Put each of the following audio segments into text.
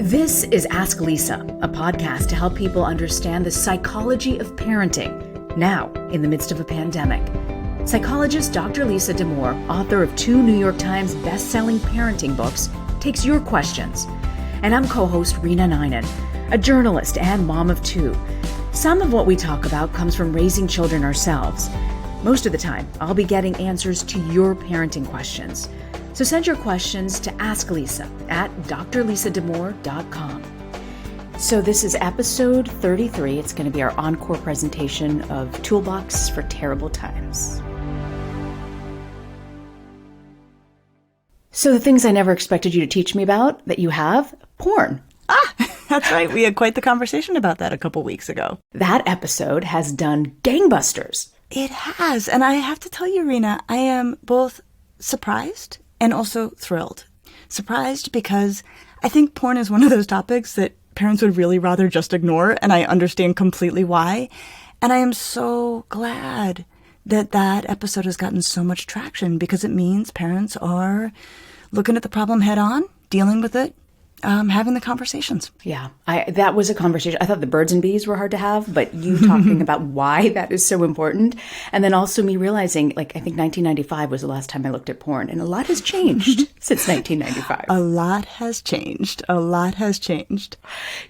This is Ask Lisa, a podcast to help people understand the psychology of parenting, now in the midst of a pandemic. Psychologist Dr. Lisa Damour, author of 2 New York Times best-selling parenting books, takes your questions. And I'm co-host Reena Ninan, a journalist and mom of 2. Some of what we talk about comes from raising children ourselves. Most of the time, I'll be getting answers to your parenting questions. So send your questions to Ask Lisa at drlisadamour.com. So this is episode 33. It's going to be our encore presentation of Toolbox for Terrible Times. So the things I never expected you to teach me about that you have, porn. That's right. We had quite the conversation about that a couple weeks ago. That episode has done gangbusters. It has. And I have to tell you, Reena, I am both surprised and also thrilled. Surprised because I think porn is one of those topics that parents would really rather just ignore, and I understand completely why. And I am so glad that that episode has gotten so much traction because it means parents are looking at the problem head on, dealing with it, having the conversations. Yeah, that was a conversation. I thought the birds and bees were hard to have, but you talking about why that is so important. And then also me realizing, I think 1995 was the last time I looked at porn. And a lot has changed since 1995. A lot has changed. A lot has changed.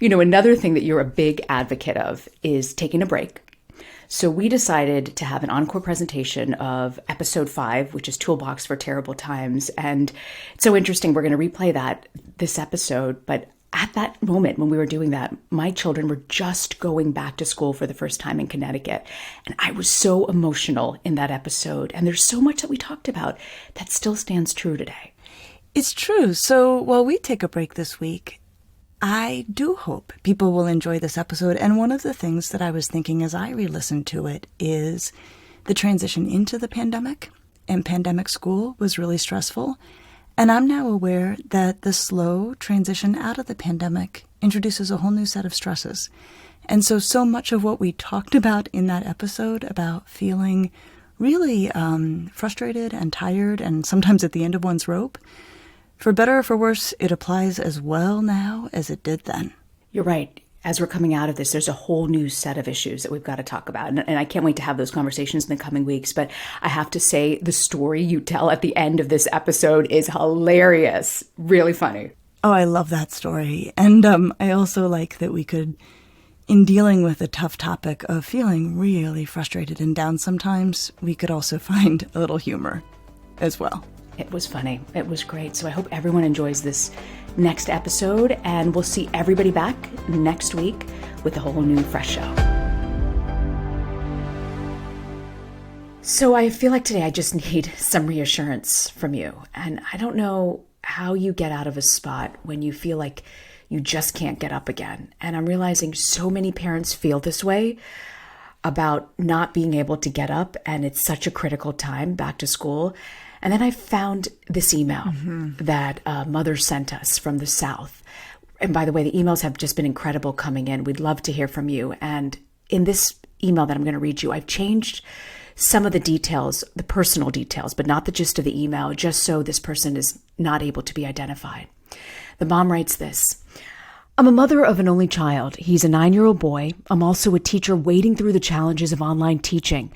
You know, another thing that you're a big advocate of is taking a break. So we decided to have an encore presentation of episode 5, which is Toolbox for Terrible Times. And it's so interesting. We're going to replay this episode. But at that moment when we were doing that, my children were just going back to school for the first time in Connecticut. And I was so emotional in that episode. And there's so much that we talked about that still stands true today. It's true. So while we take a break this week, I do hope people will enjoy this episode. And one of the things that I was thinking as I re-listened to it is the transition into the pandemic, and pandemic school was really stressful. And I'm now aware that the slow transition out of the pandemic introduces a whole new set of stresses. And so much of what we talked about in that episode about feeling really frustrated and tired and sometimes at the end of one's rope, for better or for worse, it applies as well now as it did then. You're right. As we're coming out of this, there's a whole new set of issues that we've got to talk about. And I can't wait to have those conversations in the coming weeks. But I have to say, the story you tell at the end of this episode is hilarious. Really funny. Oh, I love that story. And I also like that we could, in dealing with a tough topic of feeling really frustrated and down sometimes, we could also find a little humor as well. It was funny. It was great. So I hope everyone enjoys this next episode, and we'll see everybody back next week with a whole new fresh show. So I feel like today I just need some reassurance from you. And I don't know how you get out of a spot when you feel like you just can't get up again. And I'm realizing so many parents feel this way about not being able to get up, and it's such a critical time back to school. And then I found this email that a mother sent us from the South. And by the way, the emails have just been incredible coming in. We'd love to hear from you. And in this email that I'm going to read you, I've changed some of the details, the personal details, but not the gist of the email, just so this person is not able to be identified. The mom writes this: I'm a mother of an only child. He's a 9-year-old boy. I'm also a teacher wading through the challenges of online teaching.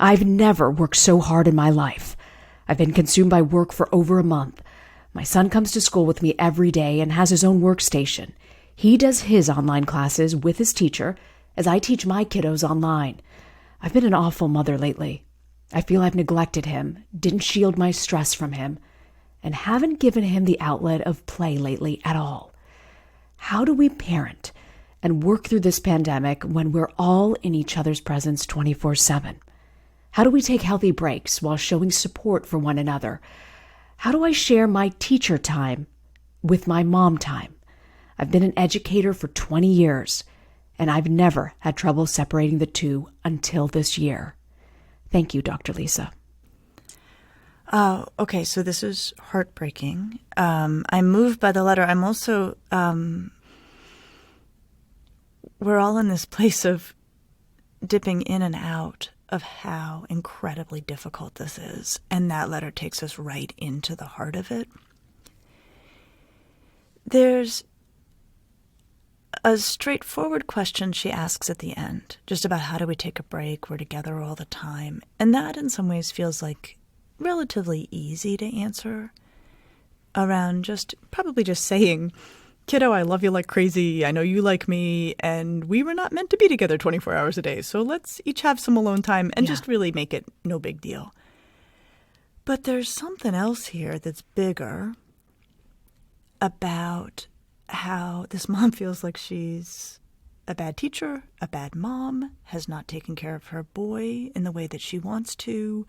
I've never worked so hard in my life. I've been consumed by work for over a month. My son comes to school with me every day and has his own workstation. He does his online classes with his teacher as I teach my kiddos online. I've been an awful mother lately. I feel I've neglected him, didn't shield my stress from him, and haven't given him the outlet of play lately at all. How do we parent and work through this pandemic when we're all in each other's presence 24/7? How do we take healthy breaks while showing support for one another? How do I share my teacher time with my mom time? I've been an educator for 20 years, and I've never had trouble separating the two until this year. Thank you, Dr. Lisa. Okay, so this is heartbreaking. I'm moved by the letter. I'm also, we're all in this place of dipping in and out of how incredibly difficult this is. And that letter takes us right into the heart of it. There's a straightforward question she asks at the end, just about how do we take a break? We're together all the time. And that in some ways feels like relatively easy to answer, around probably just saying, kiddo, I love you like crazy. I know you like me. And we were not meant to be together 24 hours a day. So let's each have some alone time and just really make it no big deal. But there's something else here that's bigger about how this mom feels like she's a bad teacher, a bad mom, has not taken care of her boy in the way that she wants to,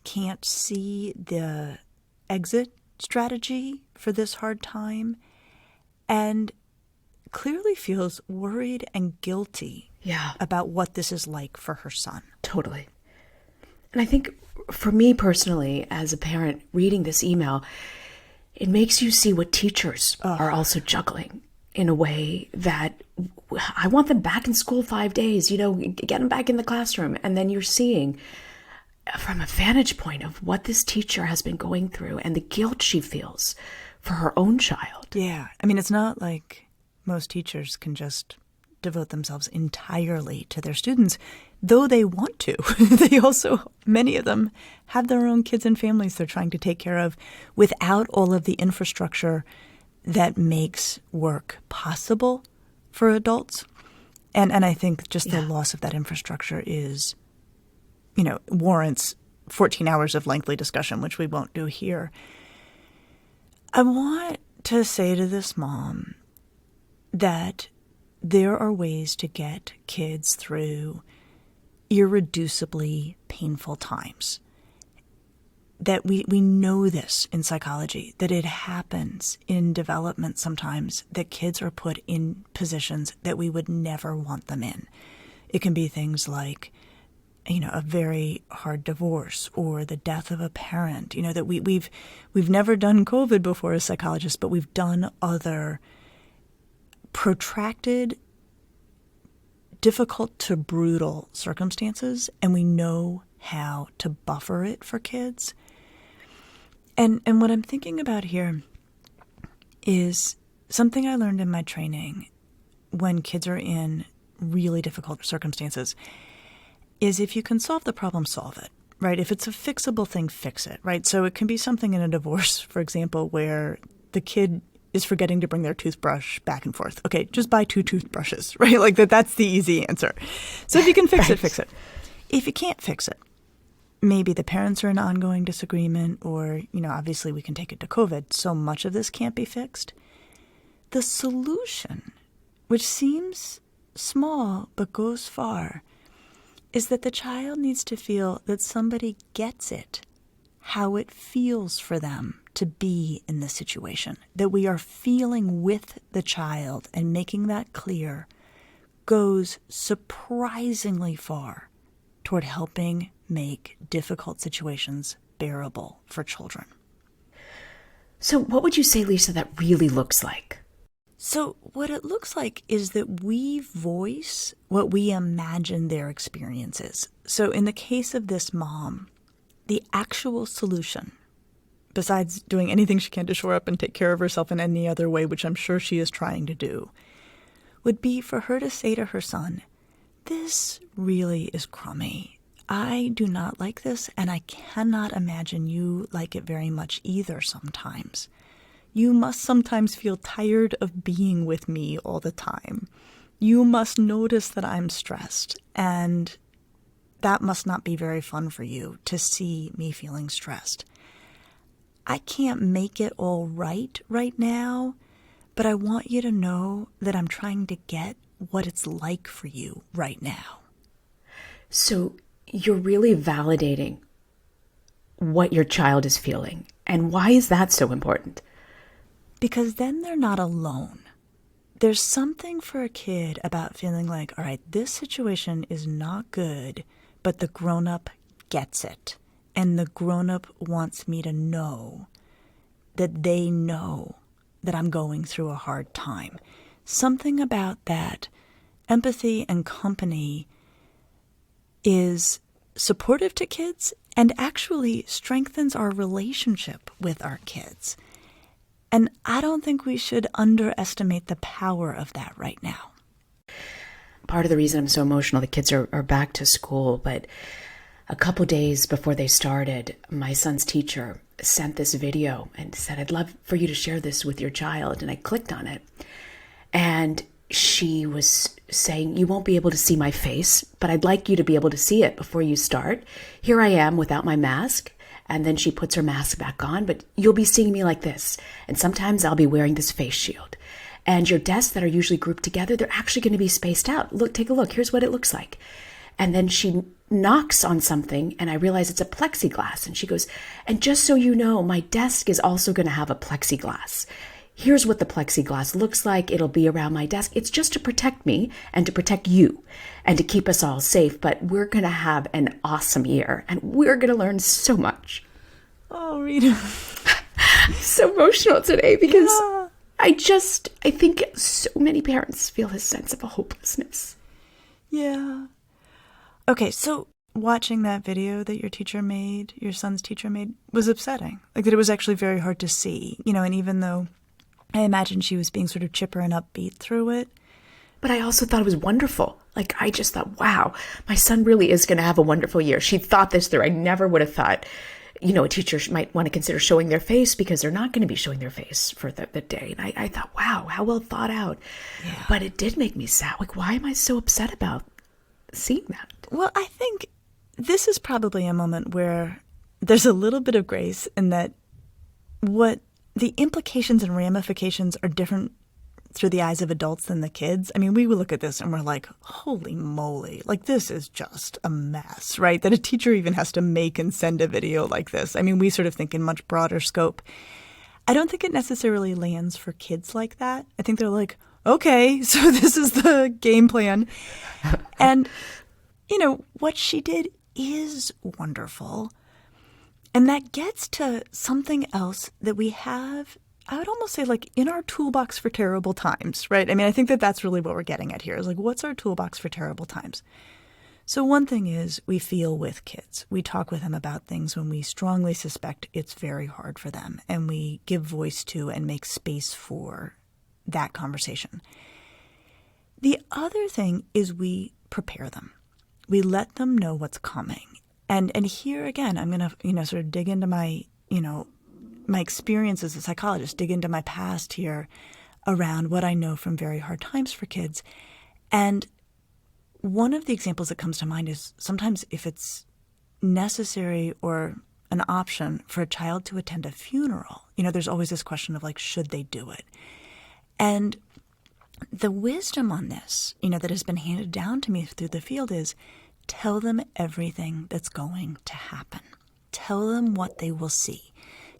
can't see the exit strategy for this hard time, and clearly feels worried and guilty about what this is like for her son. Totally. And I think for me personally, as a parent reading this email, it makes you see what teachers are also juggling in a way that I want them back in school 5 days, get them back in the classroom. And then you're seeing from a vantage point of what this teacher has been going through and the guilt she feels for her own child. Yeah. I mean, it's not like most teachers can just devote themselves entirely to their students, though they want to. They also, many of them, have their own kids and families they're trying to take care of without all of the infrastructure that makes work possible for adults. And I think just the loss of that infrastructure is, warrants 14 hours of lengthy discussion, which we won't do here. I want to say to this mom that there are ways to get kids through irreducibly painful times. That we know this in psychology, that it happens in development sometimes, that kids are put in positions that we would never want them in. It can be things like, a very hard divorce or the death of a parent, that we've never done COVID before as psychologists, but we've done other protracted, difficult to brutal circumstances, and we know how to buffer it for kids. And what I'm thinking about here is something I learned in my training when kids are in really difficult circumstances, is if you can solve the problem, solve it, right? If it's a fixable thing, fix it, right? So it can be something in a divorce, for example, where the kid is forgetting to bring their toothbrush back and forth. Okay, just buy 2 toothbrushes, right? Like that's the easy answer. So if you can fix it, fix it. If you can't fix it, maybe the parents are in ongoing disagreement or, obviously we can take it to COVID. So much of this can't be fixed. The solution, which seems small but goes far, is that the child needs to feel that somebody gets it, how it feels for them to be in this situation, that we are feeling with the child, and making that clear goes surprisingly far toward helping make difficult situations bearable for children. So what would you say, Lisa, that really looks like? So what it looks like is that we voice what we imagine their experience is. So in the case of this mom, the actual solution, besides doing anything she can to shore up and take care of herself in any other way, which I'm sure she is trying to do, would be for her to say to her son, this really is crummy. I do not like this, and I cannot imagine you like it very much either sometimes. You must sometimes feel tired of being with me all the time. You must notice that I'm stressed, and that must not be very fun for you to see me feeling stressed. I can't make it all right now, but I want you to know that I'm trying to get what it's like for you right now. So you're really validating what your child is feeling. And why is that so important? Because then they're not alone. There's something for a kid about feeling like, all right, this situation is not good, but the grown-up gets it. And the grown-up wants me to know that they know that I'm going through a hard time. Something about that empathy and company is supportive to kids and actually strengthens our relationship with our kids. And I don't think we should underestimate the power of that right now. Part of the reason I'm so emotional, the kids are back to school, but a couple days before they started, my son's teacher sent this video and said, I'd love for you to share this with your child. And I clicked on it. And she was saying, you won't be able to see my face, but I'd like you to be able to see it before you start. Here I am without my mask. And then she puts her mask back on, but you'll be seeing me like this. And sometimes I'll be wearing this face shield. And your desks that are usually grouped together, they're actually going to be spaced out. Look, take a look. Here's what it looks like. And then she knocks on something, and I realize it's a plexiglass. And she goes, and just so you know, my desk is also going to have a plexiglass. Here's what the plexiglass looks like. It'll be around my desk. It's just to protect me and to protect you and to keep us all safe. But we're going to have an awesome year, and we're going to learn so much. Oh, Rita. I'm so emotional today because I think so many parents feel this sense of a hopelessness. Yeah. Okay, so watching that video that your son's teacher made, was upsetting. Like that it was actually very hard to see, and even though I imagine she was being sort of chipper and upbeat through it. But I also thought it was wonderful. Like, I just thought, wow, my son really is going to have a wonderful year. She thought this through. I never would have thought, a teacher might want to consider showing their face because they're not going to be showing their face for the day. And I thought, wow, how well thought out. Yeah. But it did make me sad. Like, why am I so upset about seeing that? Well, I think this is probably a moment where there's a little bit of grace in that what the implications and ramifications are different through the eyes of adults than the kids. I mean, we would look at this and we're like, holy moly, like this is just a mess, right? That a teacher even has to make and send a video like this. I mean, we sort of think in much broader scope. I don't think it necessarily lands for kids like that. I think they're like, okay, so this is the game plan. And, what she did is wonderful. And that gets to something else that we have, I would almost say, like in our toolbox for terrible times, right? I mean, I think that that's really what we're getting at here is like, what's our toolbox for terrible times? So one thing is we feel with kids. We talk with them about things when we strongly suspect it's very hard for them, and we give voice to and make space for that conversation. The other thing is we prepare them. We let them know what's coming. And here again, I'm going to, sort of dig into my, my experience as a psychologist, dig into my past here around what I know from very hard times for kids. And one of the examples that comes to mind is sometimes if it's necessary or an option for a child to attend a funeral, there's always this question of like, should they do it? And the wisdom on this, that has been handed down to me through the field is tell them everything that's going to happen. Tell them what they will see.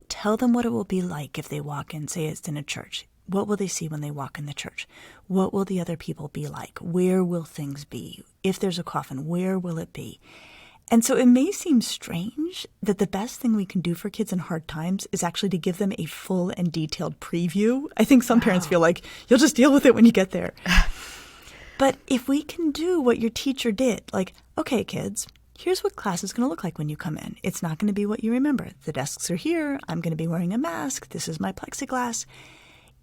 Tell them what it will be like if they walk in, say it's in a church. What will they see when they walk in the church? What will the other people be like? Where will things be? If there's a coffin, where will it be? And so it may seem strange that the best thing we can do for kids in hard times is actually to give them a full and detailed preview. I think some parents feel like you'll just deal with it when you get there. But if we can do what your teacher did, like, okay, kids, here's what class is going to look like when you come in. It's not going to be what you remember. The desks are here. I'm going to be wearing a mask. This is my plexiglass.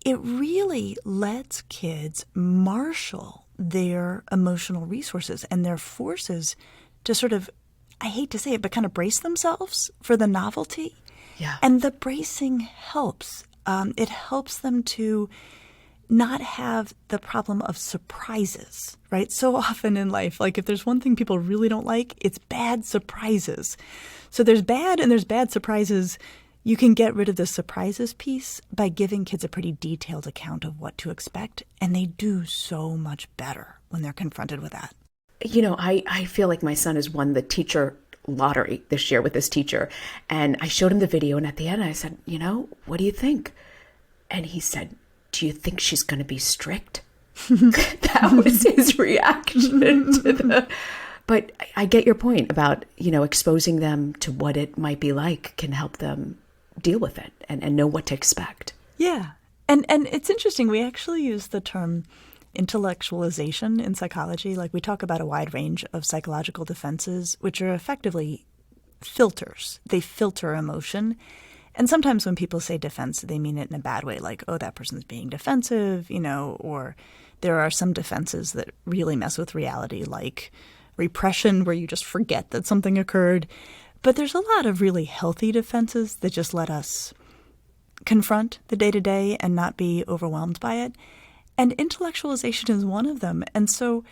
It really lets kids marshal their emotional resources and their forces to sort of, I hate to say it, but kind of brace themselves for the novelty. Yeah. And the bracing helps. It helps them to not have the problem of surprises, right? So often in life, like if there's one thing people really don't like, it's bad surprises. So there's bad and there's bad surprises. You can get rid of the surprises piece by giving kids a pretty detailed account of what to expect, and they do so much better when they're confronted with that. I feel like my son has won the teacher lottery this year with this teacher. And I showed him the video, and at the end I said, what do you think? And he said, do you think she's going to be strict? That was his reaction to But I get your point about, exposing them to what it might be like can help them deal with it and know what to expect. Yeah. And it's interesting. We actually use the term intellectualization in psychology. Like we talk about a wide range of psychological defenses, which are effectively filters. They filter emotion. And sometimes when people say defense, they mean it in a bad way, like, oh, that person's being defensive, or there are some defenses that really mess with reality, like repression, where you just forget that something occurred. But there's a lot of really healthy defenses that just let us confront the day-to-day and not be overwhelmed by it. And intellectualization is one of them. And so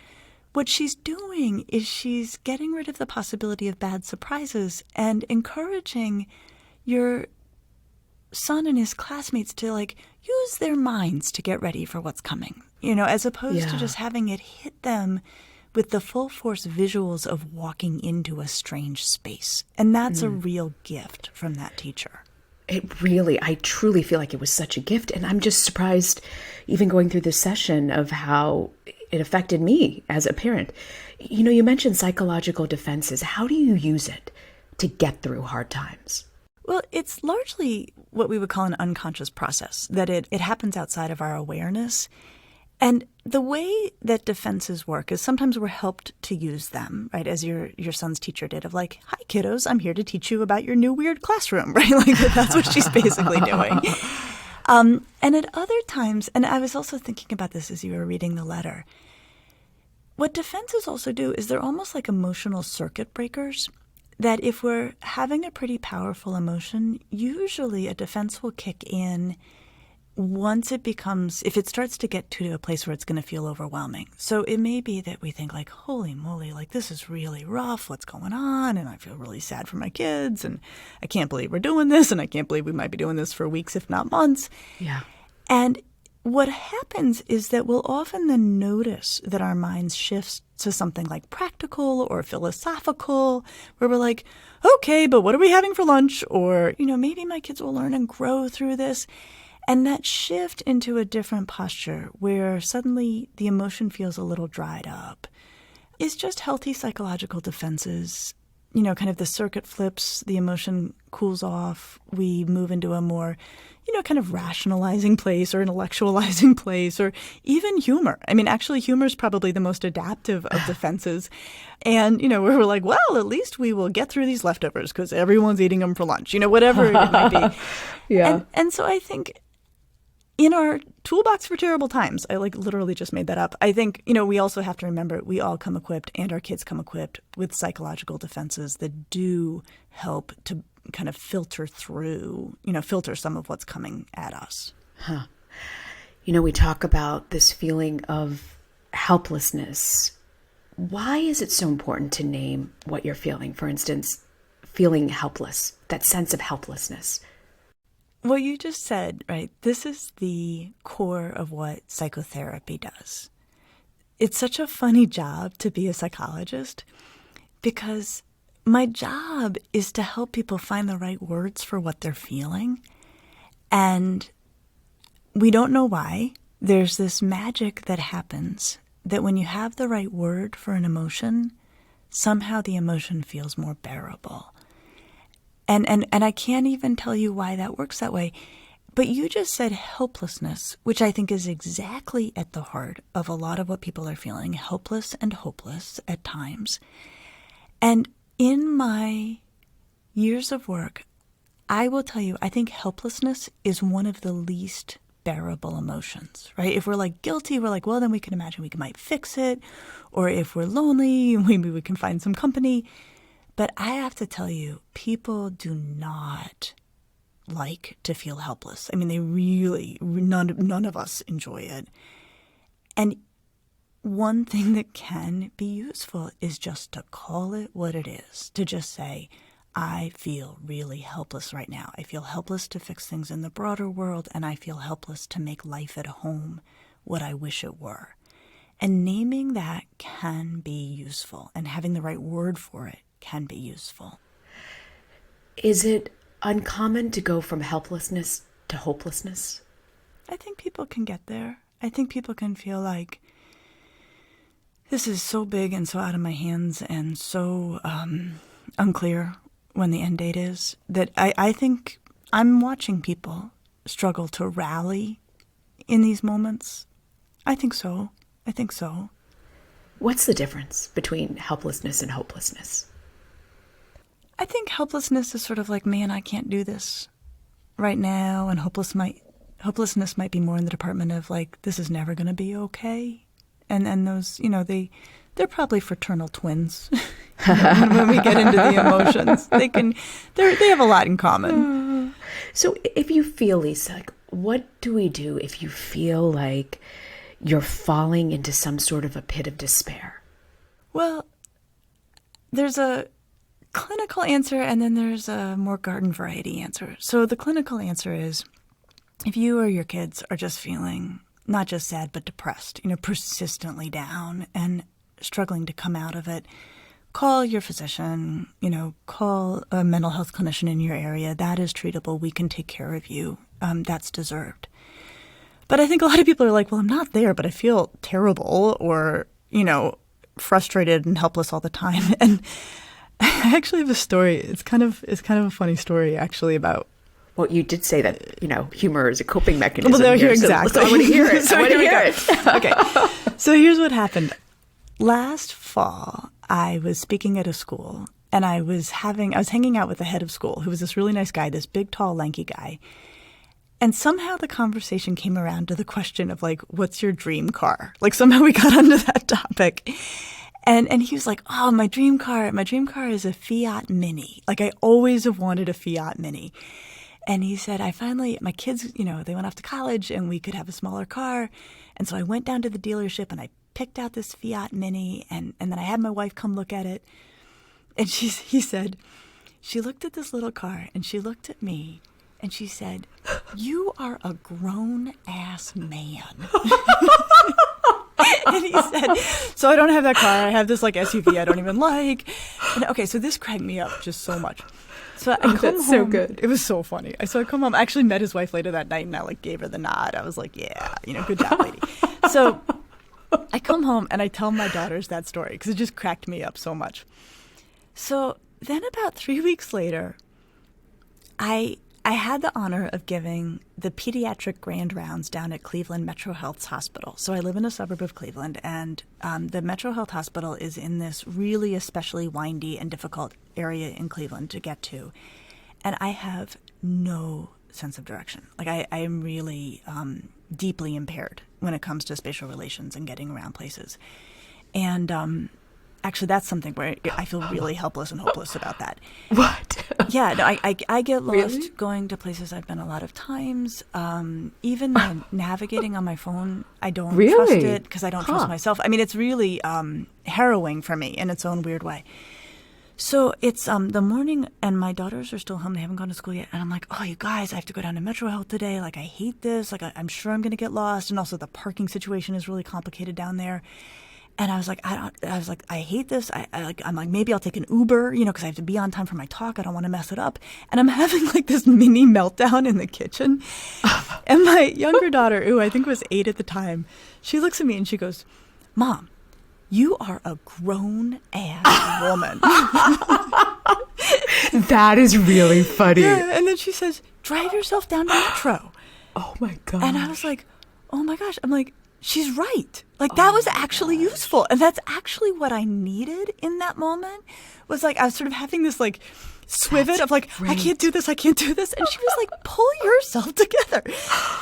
what she's doing is she's getting rid of the possibility of bad surprises and encouraging your son and his classmates to use their minds to get ready for what's coming, as opposed to just having it hit them with the full force visuals of walking into a strange space. And that's a real gift from that teacher. I truly feel like it was such a gift. And I'm just surprised, even going through this session, of how it affected me as a parent. You mentioned psychological defenses. How do you use it to get through hard times? Well, it's largely what we would call an unconscious process, that it happens outside of our awareness. And the way that defenses work is sometimes we're helped to use them, right, as your son's teacher did, of hi, kiddos, I'm here to teach you about your new weird classroom, right? That's what she's basically doing. And at other times, and I was also thinking about this as you were reading the letter, what defenses also do is they're almost like emotional circuit breakers, that if we're having a pretty powerful emotion, usually a defense will kick in once if it starts to get to a place where it's going to feel overwhelming. So it may be that we think holy moly, this is really rough, what's going on? And I feel really sad for my kids, and I can't believe we're doing this, and I can't believe we might be doing this for weeks, if not months. Yeah. And what happens is that we'll often then notice that our minds shift to something like practical or philosophical, where we're okay, but what are we having for lunch? Or, maybe my kids will learn and grow through this. And that shift into a different posture where suddenly the emotion feels a little dried up is just healthy psychological defenses. Kind of the circuit flips, the emotion cools off, we move into a more, kind of rationalizing place or intellectualizing place, or even humor. I mean, actually, humor is probably the most adaptive of defenses. And, where we're well, at least we will get through these leftovers because everyone's eating them for lunch, whatever it might be. Yeah. And so I think in our toolbox for terrible times, I literally just made that up. I think, we also have to remember we all come equipped, and our kids come equipped with psychological defenses that do help to kind of filter through, filter some of what's coming at us. Huh. We talk about this feeling of helplessness. Why is it so important to name what you're feeling? For instance, feeling helpless, that sense of helplessness. Well, you just said, right, this is the core of what psychotherapy does. It's such a funny job to be a psychologist because my job is to help people find the right words for what they're feeling. And we don't know why. There's this magic that happens that when you have the right word for an emotion, somehow the emotion feels more bearable. And I can't even tell you why that works that way. But you just said helplessness, which I think is exactly at the heart of a lot of what people are feeling, helpless and hopeless at times. And in my years of work, I will tell you, I think helplessness is one of the least bearable emotions, right? If we're guilty, we're well, then we can imagine we might fix it. Or if we're lonely, maybe we can find some company. But I have to tell you, people do not like to feel helpless. I mean, they really, none of us enjoy it. And one thing that can be useful is just to call it what it is, to just say, I feel really helpless right now. I feel helpless to fix things in the broader world, and I feel helpless to make life at home what I wish it were. And naming that can be useful, and having the right word for it can be useful. Is it uncommon to go from helplessness to hopelessness? I think people can get there. I think people can feel this is so big and so out of my hands and so unclear when the end date is, that I think I'm watching people struggle to rally in these moments. I think so. What's the difference between helplessness and hopelessness? I think helplessness is sort of man, I can't do this. right now, and hopelessness might be more in the department of like, this is never going to be okay. And those, they're probably fraternal twins. When we get into the emotions, they have a lot in common. So if you feel, Lisa, like, what do we do if you feel like you're falling into some sort of a pit of despair? Well, there's a clinical answer and then there's a more garden variety answer. So the clinical answer is if you or your kids are just feeling not just sad but depressed, persistently down and struggling to come out of it, call your physician, call a mental health clinician in your area. That is treatable. We can take care of you. That's deserved. But I think a lot of people are like, well, I'm not there, but I feel terrible or, frustrated and helpless all the time. And I actually have a story. It's kind of a funny story, actually, about. Well, you did say that, humor is a coping mechanism. Well, here, exactly. So I want to hear it. I want to hear it. Okay. So here's what happened. Last fall, I was speaking at a school, and I was hanging out with the head of school, who was this really nice guy, this big, tall, lanky guy. And somehow the conversation came around to the question of, like, what's your dream car? Like, somehow we got onto that topic. And he was like, oh, my dream car is a Fiat Mini. Like, I always have wanted a Fiat Mini. And he said, my kids, they went off to college and we could have a smaller car. And so I went down to the dealership and I picked out this Fiat Mini. And then I had my wife come look at it. And he said, she looked at this little car and she looked at me. And she said, you are a grown-ass man. And he said, so I don't have that car. I have this like SUV I don't even like. And okay, so this cracked me up just so much. So I come home. So good. It was so funny. So I come home. I actually met his wife later that night and I like gave her the nod. I was like, yeah, good job, lady. So I come home and I tell my daughters that story because it just cracked me up so much. So then about 3 weeks later, I had the honor of giving the pediatric grand rounds down at Cleveland Metro Health's hospital. So I live in a suburb of Cleveland, and the Metro Health Hospital is in this really especially windy and difficult area in Cleveland to get to. And I have no sense of direction. Like I am really deeply impaired when it comes to spatial relations and getting around places. And actually, that's something where I feel really helpless and hopeless about that. What? Yeah, no, I get lost Really? going to places I've been a lot of times. Even navigating on my phone, I don't trust it because I don't trust myself. I mean, it's really harrowing for me in its own weird way. So it's the morning and my daughters are still home. They haven't gone to school yet. And I'm like, oh, you guys, I have to go down to Metro Health today. Like, I hate this. Like, I'm sure I'm going to get lost. And also the parking situation is really complicated down there. And I was like, I hate this. I'm like, maybe I'll take an Uber, because I have to be on time for my talk. I don't want to mess it up. And I'm having like this mini meltdown in the kitchen. And my younger daughter, who I think was 8 at the time, she looks at me and she goes, Mom, you are a grown-ass woman. That is really funny. Yeah, and then she says, drive yourself down to Metro. Oh, my God. And I was like, oh, my gosh. I'm like, she's right. Like, that was actually useful. And that's actually what I needed in that moment was like, I was sort of having this like swivet of like, I can't do this. And she was like, pull yourself together.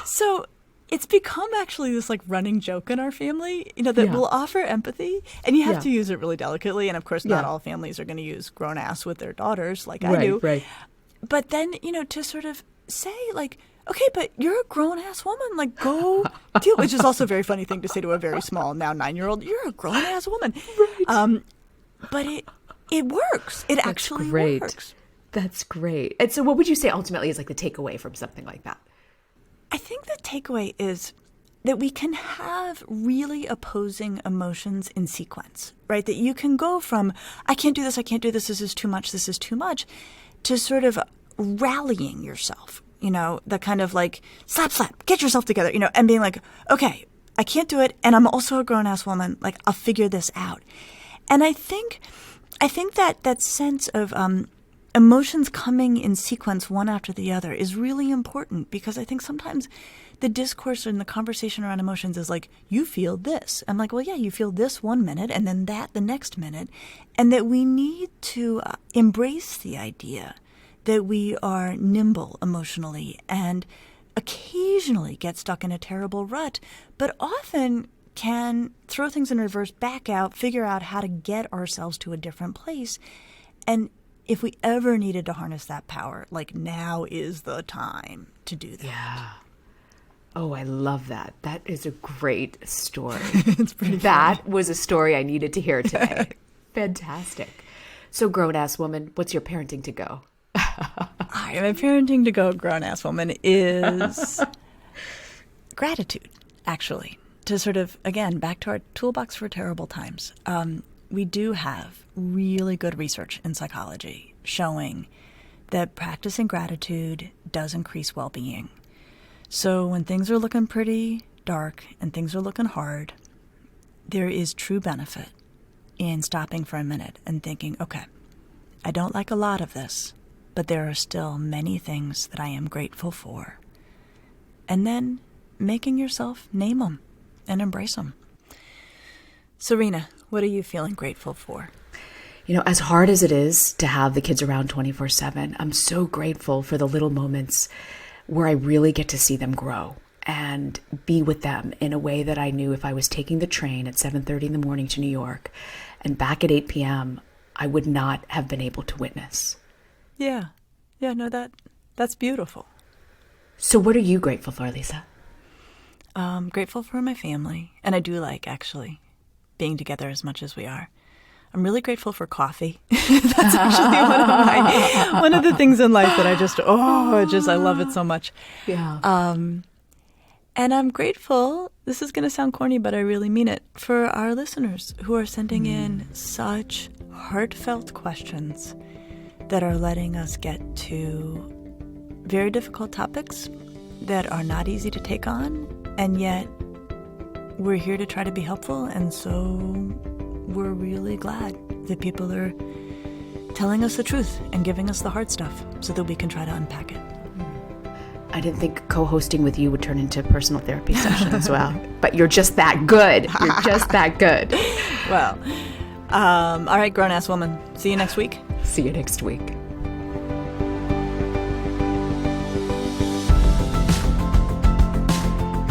So it's become actually this like running joke in our family, that will offer empathy. And you have to use it really delicately. And of course, not all families are going to use grown ass with their daughters like I do. Right. But then, to sort of say like, okay, but you're a grown-ass woman. Like, go deal. Which is also a very funny thing to say to a very small, now 9-year-old. You're a grown-ass woman. Right. But it works. It actually works. That's great. And so what would you say ultimately is like the takeaway from something like that? I think the takeaway is that we can have really opposing emotions in sequence, right? That you can go from, I can't do this, this is too much, to sort of rallying yourself. The kind of like, slap, get yourself together, and being like, okay, I can't do it. And I'm also a grown-ass woman. Like, I'll figure this out. And I think that sense of emotions coming in sequence one after the other is really important because I think sometimes the discourse and the conversation around emotions is like, you feel this. I'm like, well, yeah, you feel this 1 minute and then that the next minute. And that we need to embrace the idea that we are nimble emotionally and occasionally get stuck in a terrible rut, but often can throw things in reverse, back out, figure out how to get ourselves to a different place. And if we ever needed to harness that power, like now is the time to do that. Yeah. Oh, I love that. That is a great story. It's pretty That funny. was a story I needed to hear today. Fantastic. So, grown-ass woman, what's your parenting to go? My parenting to go, grown-ass woman, is gratitude, actually. To sort of, again, back to our toolbox for terrible times. We do have really good research in psychology showing that practicing gratitude does increase well-being. So when things are looking pretty dark and things are looking hard, there is true benefit in stopping for a minute and thinking, okay, I don't like a lot of this, but there are still many things that I am grateful for. And then making yourself name them and embrace them. So, Reena, what are you feeling grateful for? You know, as hard as it is to have the kids around 24/7, I'm so grateful for the little moments where I really get to see them grow and be with them in a way that I knew if I was taking the train at 7:30 in the morning to New York and back at 8 p.m., I would not have been able to witness. Yeah. Yeah, no, that's beautiful. So what are you grateful for, Lisa? Grateful for my family. And I do like, actually, being together as much as we are. I'm really grateful for coffee. That's actually one of the things in life that I love it so much. Yeah. And I'm grateful, this is going to sound corny, but I really mean it, for our listeners who are sending in such heartfelt questions that are letting us get to very difficult topics that are not easy to take on, and yet we're here to try to be helpful, and so we're really glad that people are telling us the truth and giving us the hard stuff so that we can try to unpack it. I didn't think co-hosting with you would turn into a personal therapy session as well, but you're just that good. You're just that good. Well, all right, grown-ass woman. See you next week. See you next week.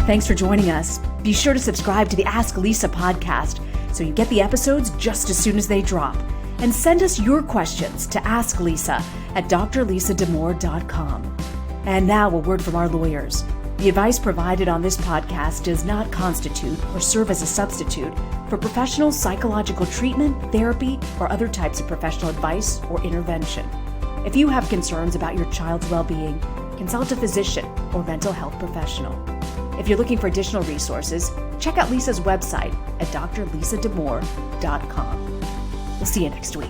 Thanks for joining us. Be sure to subscribe to the Ask Lisa podcast so you get the episodes just as soon as they drop. And send us your questions to asklisa@drlisadamore.com. And now a word from our lawyers. The advice provided on this podcast does not constitute or serve as a substitute for professional psychological treatment, therapy, or other types of professional advice or intervention. If you have concerns about your child's well-being, consult a physician or mental health professional. If you're looking for additional resources, check out Lisa's website at drlisadamore.com. We'll see you next week.